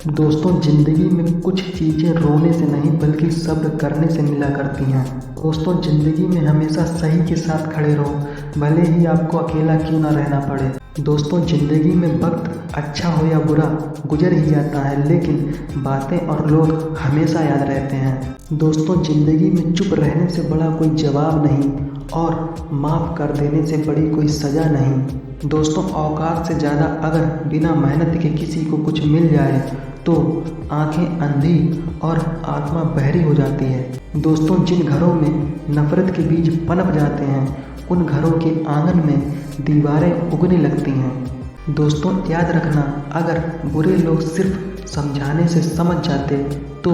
दोस्तों ज़िंदगी में कुछ चीज़ें रोने से नहीं बल्कि सब्र करने से मिला करती हैं। दोस्तों ज़िंदगी में हमेशा सही के साथ खड़े रहो, भले ही आपको अकेला क्यों ना रहना पड़े। दोस्तों ज़िंदगी में वक्त अच्छा हो या बुरा गुजर ही जाता है, लेकिन बातें और लोग हमेशा याद रहते हैं। दोस्तों ज़िंदगी में चुप रहने से बड़ा कोई जवाब नहीं और माफ़ कर देने से बड़ी कोई सज़ा नहीं। दोस्तों औकात से ज़्यादा अगर बिना मेहनत के किसी को कुछ मिल जाए तो आंखें अंधी और आत्मा बहरी हो जाती है। दोस्तों जिन घरों में नफ़रत के बीज पनप जाते हैं उन घरों के आंगन में दीवारें उगने लगती हैं। दोस्तों याद रखना, अगर बुरे लोग सिर्फ समझाने से समझ जाते तो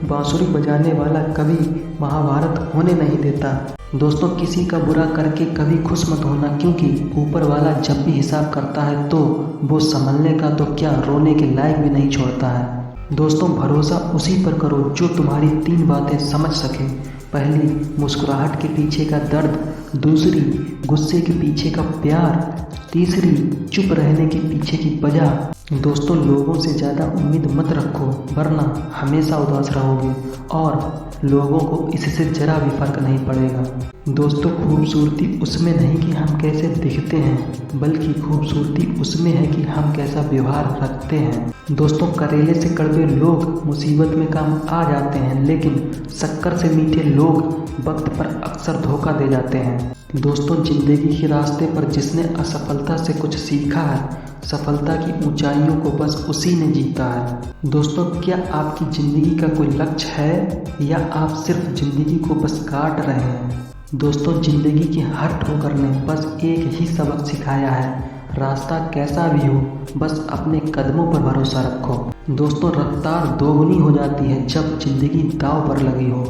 बांसुरी बजाने वाला कभी महाभारत होने नहीं देता। दोस्तों किसी का बुरा करके कभी खुश मत होना, क्योंकि ऊपर वाला जब भी हिसाब करता है तो वो संभलने का तो क्या रोने के लायक भी नहीं छोड़ता है। दोस्तों भरोसा उसी पर करो जो तुम्हारी 3 बातें समझ सके। पहली, मुस्कुराहट के पीछे का दर्द। दूसरी, गुस्से के पीछे का प्यार। तीसरी, चुप रहने के पीछे की वजह। दोस्तों लोगों से ज़्यादा उम्मीद मत रखो, वरना हमेशा उदास रहोगे और लोगों को इससे ज़रा भी फर्क नहीं पड़ेगा। दोस्तों खूबसूरती उसमें नहीं कि हम कैसे दिखते हैं, बल्कि खूबसूरती उसमें है कि हम कैसा व्यवहार रखते हैं। दोस्तों करेले से कड़वे लोग मुसीबत में काम आ जाते हैं, लेकिन शक्कर से मीठे लोग वक्त पर अक्सर धोखा दे जाते हैं। दोस्तों ज़िंदगी के रास्ते पर जिसने असफलता से कुछ सीखा है, सफलता की ऊंचाइयों को बस उसी ने जीता है। दोस्तों क्या आपकी ज़िंदगी का कोई लक्ष्य है या आप सिर्फ ज़िंदगी को बस काट रहे हैं? दोस्तों ज़िंदगी की हर ठोकर ने बस एक ही सबक सिखाया है, रास्ता कैसा भी हो बस अपने कदमों पर भरोसा रखो। दोस्तों रफ्तार दोगुनी हो जाती है जब ज़िंदगी दांव पर लगी हो।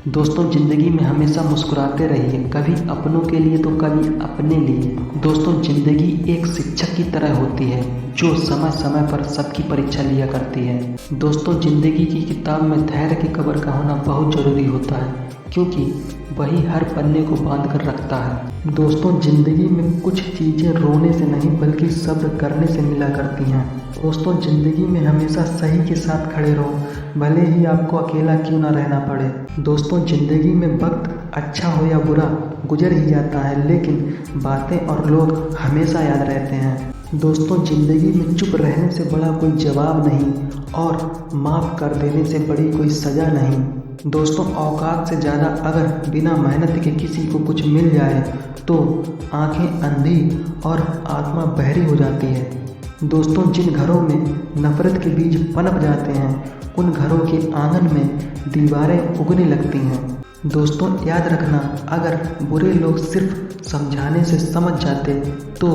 दोस्तों ज़िंदगी में हमेशा मुस्कुराते रहिए, कभी अपनों के लिए तो कभी अपने लिए। दोस्तों ज़िंदगी एक शिक्षक की तरह होती है जो समय समय पर सबकी परीक्षा लिया करती है। दोस्तों ज़िंदगी की किताब में धैर्य की कब्र का होना बहुत ज़रूरी होता है, क्योंकि वही हर पन्ने को बांध कर रखता है। दोस्तों ज़िंदगी में कुछ चीज़ें रोने से नहीं बल्कि सब्र करने से मिला करती हैं। दोस्तों ज़िंदगी में हमेशा सही के साथ खड़े रहो, भले ही आपको अकेला क्यों ना रहना पड़े। दोस्तों ज़िंदगी में वक्त अच्छा हो या बुरा गुजर ही जाता है, लेकिन बातें और लोग हमेशा याद रहते हैं। दोस्तों ज़िंदगी में चुप रहने से बड़ा कोई जवाब नहीं और माफ़ कर देने से बड़ी कोई सज़ा नहीं। दोस्तों औकात से ज़्यादा अगर बिना मेहनत के किसी को कुछ मिल जाए तो आंखें अंधी और आत्मा बहरी हो जाती है। दोस्तों जिन घरों में नफ़रत के बीज पनप जाते हैं उन घरों के आंगन में दीवारें उगने लगती हैं। दोस्तों याद रखना, अगर बुरे लोग सिर्फ समझाने से समझ जाते तो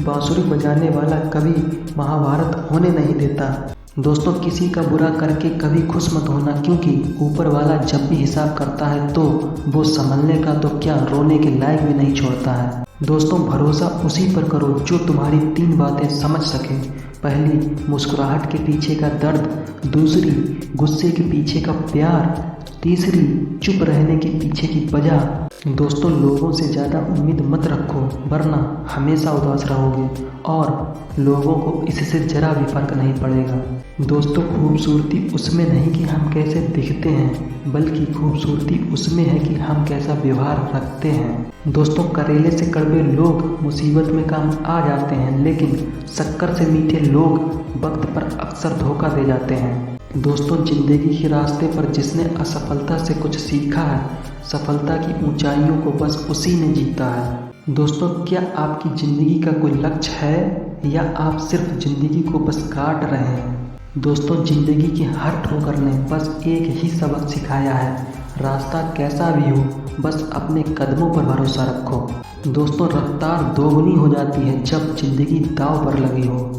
बांसुरी बजाने वाला कभी महाभारत होने नहीं देता। दोस्तों किसी का बुरा करके कभी खुश मत होना, क्योंकि ऊपर वाला जब भी हिसाब करता है तो वो संभलने का तो क्या रोने के लायक भी नहीं छोड़ता है। दोस्तों भरोसा उसी पर करो जो तुम्हारी 3 बातें समझ सके। पहली, मुस्कुराहट के पीछे का दर्द। दूसरी, गुस्से के पीछे का प्यार। तीसरी, चुप रहने के पीछे की वजह। दोस्तों लोगों से ज़्यादा उम्मीद मत रखो, वरना हमेशा उदास रहोगे और लोगों को इससे ज़रा भी फर्क नहीं पड़ेगा। दोस्तों खूबसूरती उसमें नहीं कि हम कैसे दिखते हैं, बल्कि खूबसूरती उसमें है कि हम कैसा व्यवहार रखते हैं। दोस्तों करेले से कड़वे लोग मुसीबत में काम आ जाते हैं, लेकिन शक्कर से मीठे लोग वक्त पर अक्सर धोखा दे जाते हैं। दोस्तों ज़िंदगी के रास्ते पर जिसने असफलता से कुछ सीखा है, सफलता की ऊंचाइयों को बस उसी ने जीता है। दोस्तों क्या आपकी ज़िंदगी का कोई लक्ष्य है या आप सिर्फ ज़िंदगी को बस काट रहे हैं? दोस्तों ज़िंदगी की हर ठोकर ने बस एक ही सबक सिखाया है, रास्ता कैसा भी हो बस अपने कदमों पर भरोसा रखो। दोस्तों रफ्तार दोगुनी हो जाती है जब ज़िंदगी दांव पर लगी हो।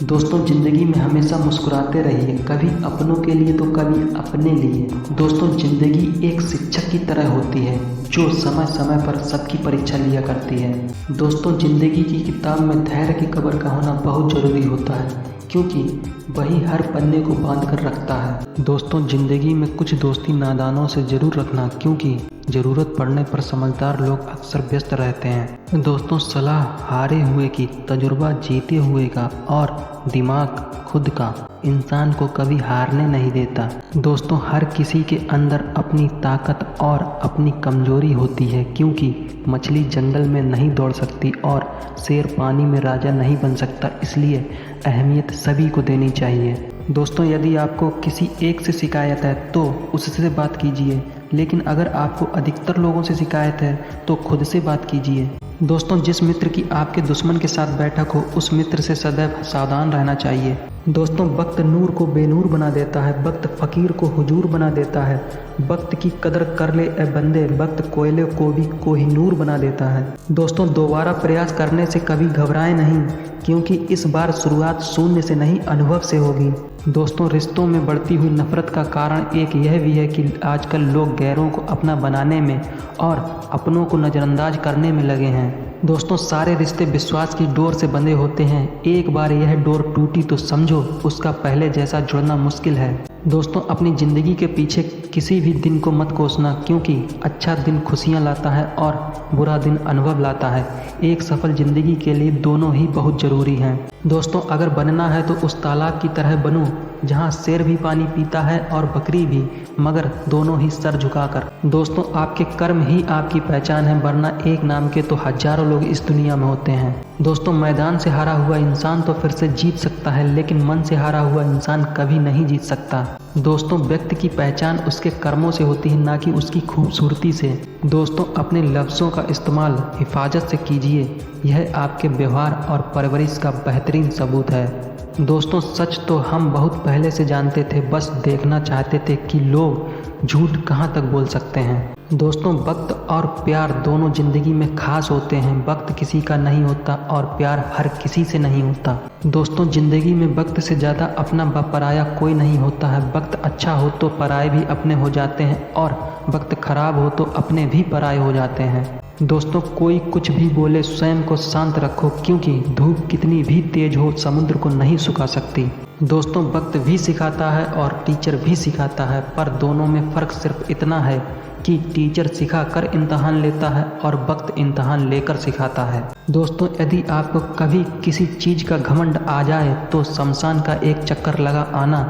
दोस्तों ज़िंदगी में हमेशा मुस्कुराते रहिए, कभी अपनों के लिए तो कभी अपने लिए। दोस्तों ज़िंदगी एक शिक्षक की तरह होती है जो समय समय पर सबकी परीक्षा लिया करती है। दोस्तों ज़िंदगी की किताब में धैर्य की कब्र का होना बहुत ज़रूरी होता है, क्योंकि वही हर पन्ने को बांध कर रखता है। दोस्तों ज़िंदगी में कुछ दोस्ती नादानों से ज़रूर रखना, क्योंकि ज़रूरत पड़ने पर समझदार लोग अक्सर व्यस्त रहते हैं। दोस्तों, सलाह हारे हुए की, तजुर्बा जीते हुए का और दिमाग खुद का इंसान को कभी हारने नहीं देता। दोस्तों, हर किसी के अंदर अपनी ताकत और अपनी कमजोरी होती है, क्योंकि मछली जंगल में नहीं दौड़ सकती और शेर पानी में राजा नहीं बन सकता। इसलिए अहमियत सभी को देनी चाहिए। दोस्तों, यदि आपको किसी एक से शिकायत है तो उससे बात कीजिए, लेकिन अगर आपको अधिकतर लोगों से शिकायत है तो खुद से बात कीजिए। दोस्तों, जिस मित्र की आपके दुश्मन के साथ बैठक हो उस मित्र से सदैव सावधान रहना चाहिए। दोस्तों, वक्त नूर को बेनूर बना देता है, वक्त फ़कीर को हुजूर बना देता है। वक्त की कदर कर ले ए बंदे, वक्त कोयले को भी कोहिनूर बना देता है। दोस्तों, दोबारा प्रयास करने से कभी घबराएं नहीं, क्योंकि इस बार शुरुआत शून्य से नहीं अनुभव से होगी। दोस्तों, रिश्तों में बढ़ती हुई नफरत का कारण एक यह भी है कि आजकल लोग गैरों को अपना बनाने में और अपनों को नज़रअंदाज करने में लगे हैं। दोस्तों, सारे रिश्ते विश्वास की डोर से बंधे होते हैं। एक बार यह डोर टूटी तो समझो उसका पहले जैसा जुड़ना मुश्किल है। दोस्तों, अपनी ज़िंदगी के पीछे किसी भी दिन को मत कोसना, क्योंकि अच्छा दिन खुशियाँ लाता है और बुरा दिन अनुभव लाता है। एक सफल ज़िंदगी के लिए दोनों ही बहुत ज़रूरी हैं। दोस्तों, अगर बनना है तो उस तालाब की तरह बनो जहाँ शेर भी पानी पीता है और बकरी भी, मगर दोनों ही सर झुकाकर। दोस्तों, आपके कर्म ही आपकी पहचान है, वरना एक नाम के तो हजारों लोग इस दुनिया में होते हैं। दोस्तों, मैदान से हारा हुआ इंसान तो फिर से जीत सकता है, लेकिन मन से हारा हुआ इंसान कभी नहीं जीत सकता। दोस्तों, व्यक्ति की पहचान उसके कर्मों से होती है, ना कि उसकी खूबसूरती से। दोस्तों, अपने लफ्ज़ों का इस्तेमाल हिफाजत से कीजिए, यह आपके व्यवहार और परवरिश का बेहतरीन सबूत है। दोस्तों, सच तो हम बहुत पहले से जानते थे, बस देखना चाहते थे कि लोग झूठ कहाँ तक बोल सकते हैं। दोस्तों, वक्त और प्यार दोनों ज़िंदगी में खास होते हैं। वक्त किसी का नहीं होता और प्यार हर किसी से नहीं होता। दोस्तों, ज़िंदगी में वक्त से ज़्यादा अपना व पराया कोई नहीं होता है। वक्त अच्छा हो तो पराए भी अपने हो जाते हैं और वक्त खराब हो तो अपने भी पराए हो जाते हैं। दोस्तों, कोई कुछ भी बोले स्वयं को शांत रखो, क्योंकि धूप कितनी भी तेज हो समुद्र को नहीं सुखा सकती। दोस्तों, वक्त भी सिखाता है और टीचर भी सिखाता है, पर दोनों में फ़र्क सिर्फ इतना है कि टीचर सिखा कर इम्तहान लेता है और वक्त इम्तहान लेकर सिखाता है। दोस्तों, यदि आपको कभी किसी चीज़ का घमंड आ जाए तो शमशान का एक चक्कर लगा आना,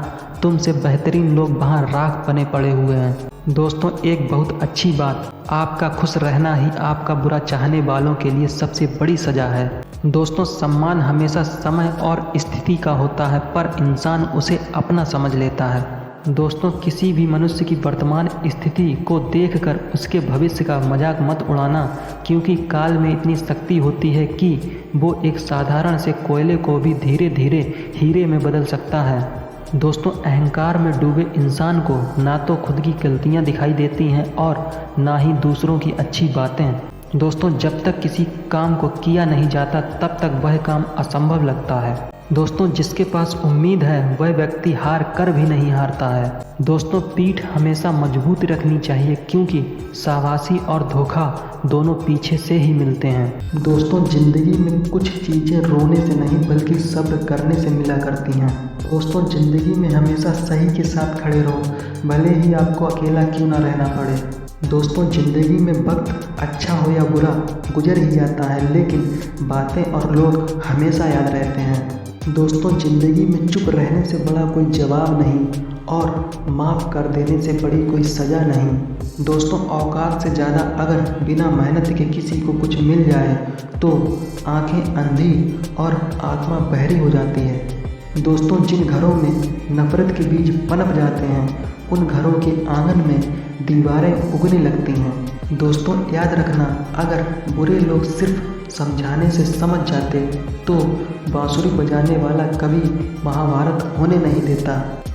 तुमसे बेहतरीन लोग वहाँ राख बने पड़े हुए हैं। दोस्तों, एक बहुत अच्छी बात, आपका खुश रहना ही आपका बुरा चाहने वालों के लिए सबसे बड़ी सज़ा है। दोस्तों, सम्मान हमेशा समय और स्थिति का होता है, पर इंसान उसे अपना समझ लेता है। दोस्तों, किसी भी मनुष्य की वर्तमान स्थिति को देखकर उसके भविष्य का मजाक मत उड़ाना, क्योंकि काल में इतनी शक्ति होती है कि वो एक साधारण से कोयले को भी धीरे धीरे हीरे में बदल सकता है। दोस्तों, अहंकार में डूबे इंसान को ना तो खुद की गलतियां दिखाई देती हैं और ना ही दूसरों की अच्छी बातें। दोस्तों, जब तक किसी काम को किया नहीं जाता तब तक वह काम असंभव लगता है। दोस्तों, जिसके पास उम्मीद है वह व्यक्ति हार कर भी नहीं हारता है। दोस्तों, पीठ हमेशा मजबूत रखनी चाहिए, क्योंकि शाबाशी और धोखा दोनों पीछे से ही मिलते हैं। दोस्तों, ज़िंदगी में कुछ चीज़ें रोने से नहीं बल्कि सब्र करने से मिला करती हैं। दोस्तों, ज़िंदगी में हमेशा सही के साथ खड़े रहो, भले ही आपको अकेला क्यों ना रहना पड़े। दोस्तों, ज़िंदगी में वक्त अच्छा हो या बुरा गुजर ही जाता है, लेकिन बातें और लोग हमेशा याद रहते हैं। दोस्तों, ज़िंदगी में चुप रहने से बड़ा कोई जवाब नहीं और माफ़ कर देने से बड़ी कोई सज़ा नहीं। दोस्तों, औकात से ज़्यादा अगर बिना मेहनत के किसी को कुछ मिल जाए तो आंखें अंधी और आत्मा बहरी हो जाती है। दोस्तों, जिन घरों में नफ़रत के बीज पनप जाते हैं उन घरों के आंगन में दीवारें उगने लगती हैं। दोस्तों, याद रखना, अगर बुरे लोग सिर्फ समझाने से समझ जाते तो बांसुरी बजाने वाला कभी महाभारत होने नहीं देता।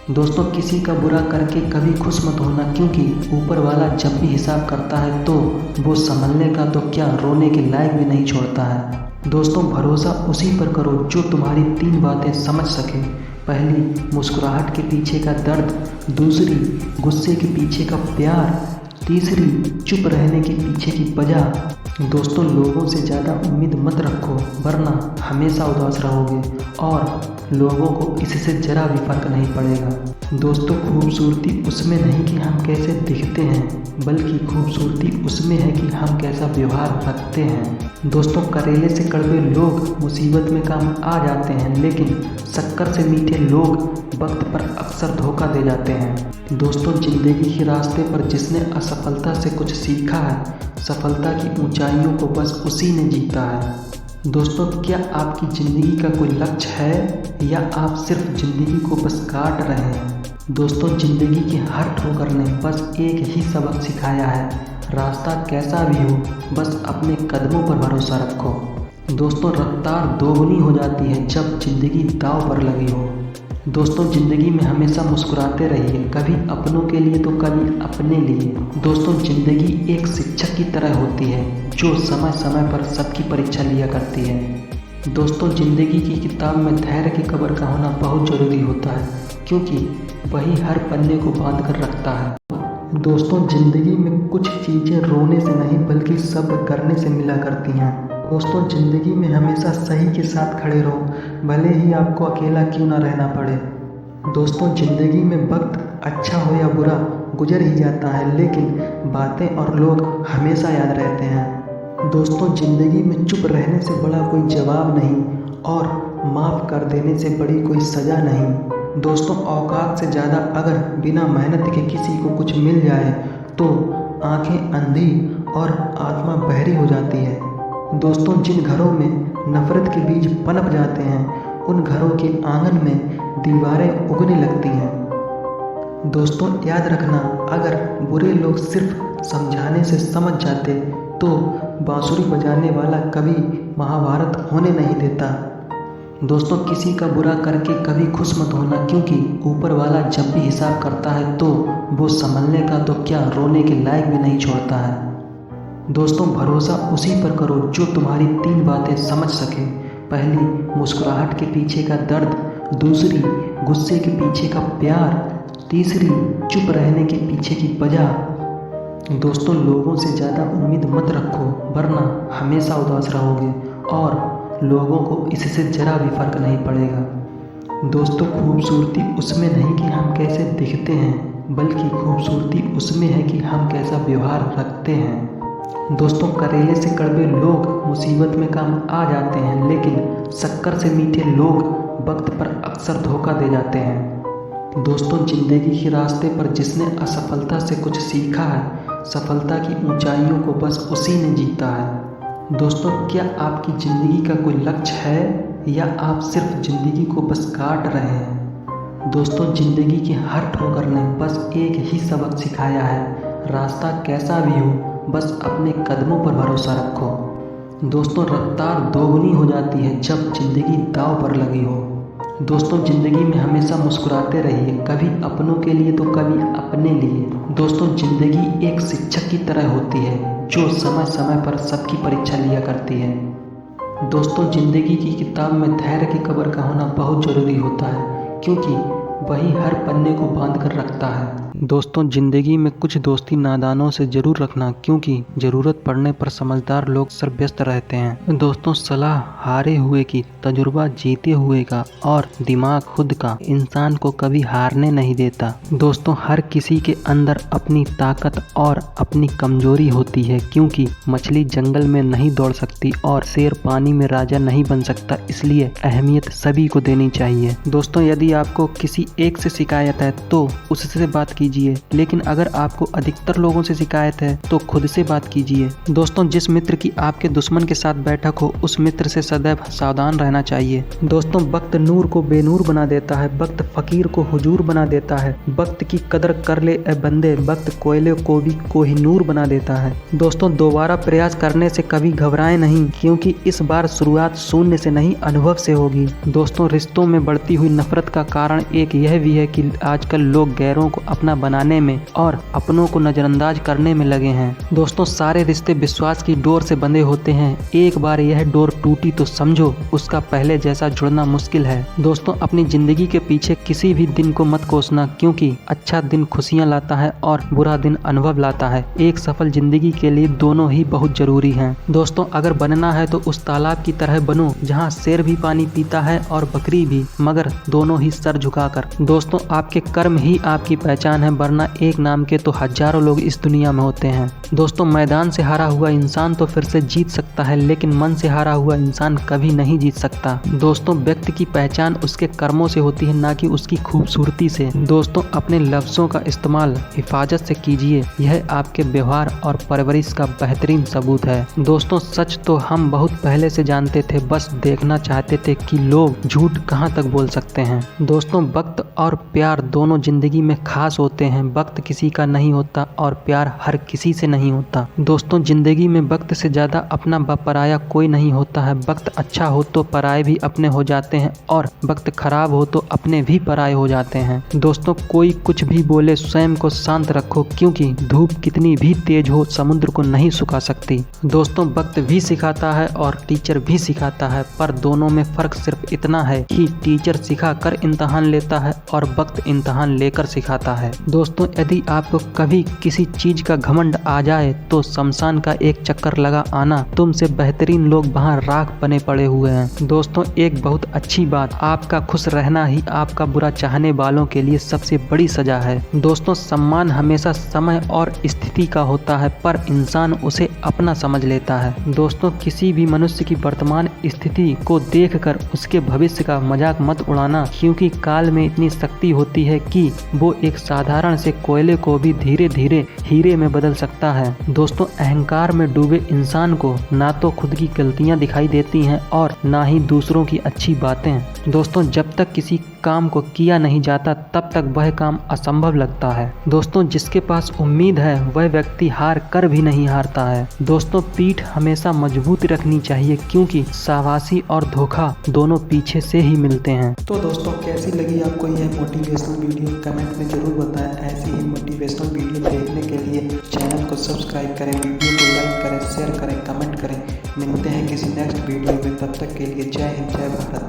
दोस्तों, किसी का बुरा करके कभी खुश मत होना, क्योंकि ऊपर वाला जब भी हिसाब करता है तो वो संभलने का तो क्या रोने के लायक भी नहीं छोड़ता है। दोस्तों, भरोसा उसी पर करो जो तुम्हारी 3 बातें समझ सके। पहली, मुस्कुराहट के पीछे का दर्द। दूसरी, गुस्से के पीछे का प्यार। तीसरी, चुप रहने के पीछे की वजह। दोस्तों, लोगों से ज़्यादा उम्मीद मत रखो, वरना हमेशा उदास रहोगे। और लोगों को इससे जरा भी फर्क नहीं पड़ेगा। दोस्तों खूबसूरती उसमें नहीं कि हम कैसे दिखते हैं, बल्कि खूबसूरती उसमें है कि हम कैसा व्यवहार रखते हैं। दोस्तों करेले से कड़वे लोग मुसीबत में काम आ जाते हैं, लेकिन शक्कर से मीठे लोग वक्त पर अक्सर धोखा दे जाते हैं। दोस्तों जिंदगी के रास्ते पर जिसने असफलता से कुछ सीखा है, सफलता की ऊंचाइयों को बस उसी ने जीता है। दोस्तों क्या आपकी ज़िंदगी का कोई लक्ष्य है या आप सिर्फ ज़िंदगी को बस काट रहे हैं? दोस्तों ज़िंदगी की हर ठोकर ने बस एक ही सबक सिखाया है, रास्ता कैसा भी हो बस अपने कदमों पर भरोसा रखो। दोस्तों रफ्तार दोगुनी हो जाती है जब ज़िंदगी दांव पर लगी हो। दोस्तों ज़िंदगी में हमेशा मुस्कुराते रहिए, कभी अपनों के लिए तो कभी अपने लिए। दोस्तों ज़िंदगी एक शिक्षक की तरह होती है जो समय समय पर सबकी परीक्षा लिया करती है। दोस्तों ज़िंदगी की किताब में धैर्य की कब्र का होना बहुत ज़रूरी होता है, क्योंकि वही हर पन्ने को बांध कर रखता है। दोस्तों ज़िंदगी में कुछ चीज़ें रोने से नहीं बल्कि सब्र करने से मिला करती हैं। दोस्तों ज़िंदगी में हमेशा सही के साथ खड़े रहो, भले ही आपको अकेला क्यों ना रहना पड़े। दोस्तों ज़िंदगी में वक्त अच्छा हो या बुरा गुजर ही जाता है, लेकिन बातें और लोग हमेशा याद रहते हैं। दोस्तों ज़िंदगी में चुप रहने से बड़ा कोई जवाब नहीं और माफ़ कर देने से बड़ी कोई सज़ा नहीं। दोस्तों औकात से ज़्यादा अगर बिना मेहनत के किसी को कुछ मिल जाए तो आंखें अंधी और आत्मा बहरी हो जाती है। दोस्तों जिन घरों में नफ़रत के बीज पनप जाते हैं, उन घरों के आंगन में दीवारें उगने लगती हैं। दोस्तों याद रखना, अगर बुरे लोग सिर्फ समझाने से समझ जाते तो बांसुरी बजाने वाला कभी महाभारत होने नहीं देता। दोस्तों किसी का बुरा करके कभी खुश मत होना, क्योंकि ऊपर वाला जब भी हिसाब करता है तो वो संभलने का तो क्या रोने के लायक भी नहीं छोड़ता है। दोस्तों भरोसा उसी पर करो जो तुम्हारी 3 बातें समझ सके। पहली, मुस्कुराहट के पीछे का दर्द। दूसरी, गुस्से के पीछे का प्यार। तीसरी, चुप रहने के पीछे की वजह। दोस्तों लोगों से ज़्यादा उम्मीद मत रखो, वरना हमेशा उदास रहोगे और लोगों को इससे ज़रा भी फर्क नहीं पड़ेगा। दोस्तों खूबसूरती उसमें नहीं कि हम कैसे दिखते हैं, बल्कि खूबसूरती उसमें है कि हम कैसा व्यवहार रखते हैं। दोस्तों करेले से कड़वे लोग मुसीबत में काम आ जाते हैं, लेकिन शक्कर से मीठे लोग वक्त पर अक्सर धोखा दे जाते हैं। दोस्तों ज़िंदगी के रास्ते पर जिसने असफलता से कुछ सीखा है, सफलता की ऊंचाइयों को बस उसी ने जीता है। दोस्तों क्या आपकी ज़िंदगी का कोई लक्ष्य है या आप सिर्फ ज़िंदगी को बस काट रहे हैं? दोस्तों ज़िंदगी की हर ठोकर ने बस एक ही सबक सिखाया है, रास्ता कैसा भी हो बस अपने कदमों पर भरोसा रखो। दोस्तों रफ्तार दोगुनी हो जाती है जब ज़िंदगी दांव पर लगी हो। दोस्तों ज़िंदगी में हमेशा मुस्कुराते रहिए, कभी अपनों के लिए तो कभी अपने लिए। दोस्तों ज़िंदगी एक शिक्षक की तरह होती है जो समय समय पर सबकी परीक्षा लिया करती है। दोस्तों ज़िंदगी की किताब में धैर्य की कब्र का होना बहुत ज़रूरी होता है, क्योंकि वही हर पन्ने को बांध कर रखता है। दोस्तों ज़िंदगी में कुछ दोस्ती नादानों से ज़रूर रखना, क्योंकि ज़रूरत पड़ने पर समझदार लोग सर व्यस्त रहते हैं। दोस्तों सलाह हारे हुए की, तजुर्बा जीते हुए का और दिमाग खुद का इंसान को कभी हारने नहीं देता। दोस्तों हर किसी के अंदर अपनी ताकत और अपनी कमजोरी होती है, क्योंकि मछली जंगल में नहीं दौड़ सकती और शेर पानी में राजा नहीं बन सकता, इसलिए अहमियत सभी को देनी चाहिए। दोस्तों यदि आपको किसी एक से शिकायत है तो उससे बात कीजिए, लेकिन अगर आपको अधिकतर लोगों से शिकायत है तो खुद से बात कीजिए। दोस्तों जिस मित्र की आपके दुश्मन के साथ बैठक हो, उस मित्र से सदैव सावधान रहना चाहिए। दोस्तों वक्त नूर को बेनूर बना देता है, वक्त फकीर को हुजूर बना देता है। वक्त की कदर कर ले ए बंदे, वक्त कोयले को भी कोहिनूर बना देता है। दोस्तों दोबारा प्रयास करने से कभी घबराएं नहीं, क्योंकि इस बार शुरुआत शून्य से नहीं अनुभव से होगी। दोस्तों रिश्तों में बढ़ती हुई नफरत का कारण एक यह भी है कि आजकल लोग गैरों को अपना दूरियां बनाने में और अपनों को नजरअंदाज करने में लगे हैं। दोस्तों, सारे रिश्ते विश्वास की डोर से बंधे होते हैं। एक बार यह डोर टूटी तो समझो उसका पहले जैसा जुड़ना मुश्किल है। दोस्तों, अपनी जिंदगी के पीछे किसी भी दिन को मत कोसना, क्योंकि अच्छा दिन खुशियां लाता है और बुरा दिन अनुभव लाता है। एक सफल जिंदगी के लिए दोनों ही बहुत जरूरी हैं। दोस्तों, अगर बनना है तो उस तालाब की तरह बनो जहाँ शेर भी पानी पीता है और बकरी भी, मगर दोनों ही सर झुकाकर। दोस्तों, आपके कर्म ही आपकी पहचान है, वरना एक नाम के तो हजारों लोग इस दुनिया में होते हैं। दोस्तों, मैदान से हारा हुआ इंसान तो फिर से जीत सकता है, लेकिन मन से हारा हुआ इंसान कभी नहीं जीत सकता। दोस्तों, व्यक्ति की पहचान उसके कर्मों से होती है, ना कि उसकी खूबसूरती से। दोस्तों, अपने लफ्जों का इस्तेमाल हिफाजत से कीजिए, यह आपके व्यवहार और परवरिश का बेहतरीन सबूत है। दोस्तों, सच तो हम बहुत पहले से जानते थे, बस देखना चाहते थे कि लोग झूठ कहाँ तक बोल सकते हैं। दोस्तों, वक्त और प्यार दोनों जिंदगी में खास होते हैं। वक्त किसी का नहीं होता और प्यार हर किसी से नहीं होता। दोस्तों, जिंदगी में वक्त से ज्यादा अपना व पराया कोई नहीं होता है। वक्त अच्छा हो तो पराये भी अपने हो जाते हैं और वक्त खराब हो तो अपने भी पराये हो जाते हैं। दोस्तों, कोई कुछ भी बोले, स्वयं को शांत रखो, क्योंकि धूप कितनी भी तेज हो समुद्र को नहीं सुखा सकती। दोस्तों, वक्त भी सिखाता है और टीचर भी सिखाता है, पर दोनों में फर्क सिर्फ इतना है कि टीचर सिखा कर इम्तहान लेता है और वक्त इम्तहान लेकर सिखाता है। दोस्तों, यदि आपको कभी किसी चीज का घमंड आ जाए तो शमशान का एक चक्कर लगा आना, तुमसे बेहतरीन लोग वहाँ राख बने पड़े हुए हैं। दोस्तों, एक बहुत अच्छी बात, आपका खुश रहना ही आपका बुरा चाहने वालों के लिए सबसे बड़ी सजा है। दोस्तों, सम्मान हमेशा समय और स्थिति का होता है, पर इंसान उसे अपना समझ लेता है। दोस्तों, किसी भी मनुष्य की वर्तमान स्थिति को देखकर उसके भविष्य का मजाक मत उड़ाना, क्योंकि काल में इतनी शक्ति होती है कि वो एक साधारण से कोयले को भी धीरे धीरे हीरे में बदल सकता है। दोस्तों, अहंकार में डूबे इंसान को ना तो खुद की गलतियां दिखाई देती हैं और ना ही दूसरों की अच्छी बातें। दोस्तों, जब तक किसी काम को किया नहीं जाता तब तक वह काम असंभव लगता है। दोस्तों, जिसके पास उम्मीद है वह व्यक्ति हार कर भी नहीं हारता है। दोस्तों, पीठ हमेशा मजबूत रखनी चाहिए, क्योंकि शाबाशी और धोखा दोनों पीछे से ही मिलते हैं। तो दोस्तों, कैसी लगी आपको यह मोटिवेशनल वीडियो, कमेंट में जरूर बताएं। ऐसी ही मोटिवेशनल वीडियो देखने के लिए चैनल को सब्सक्राइब करें, वीडियो को लाइक करें, शेयर करें, कमेंट करें। मिलते हैं किसी नेक्स्ट वीडियो में, तब तक के लिए जय हिंद, जय भारत।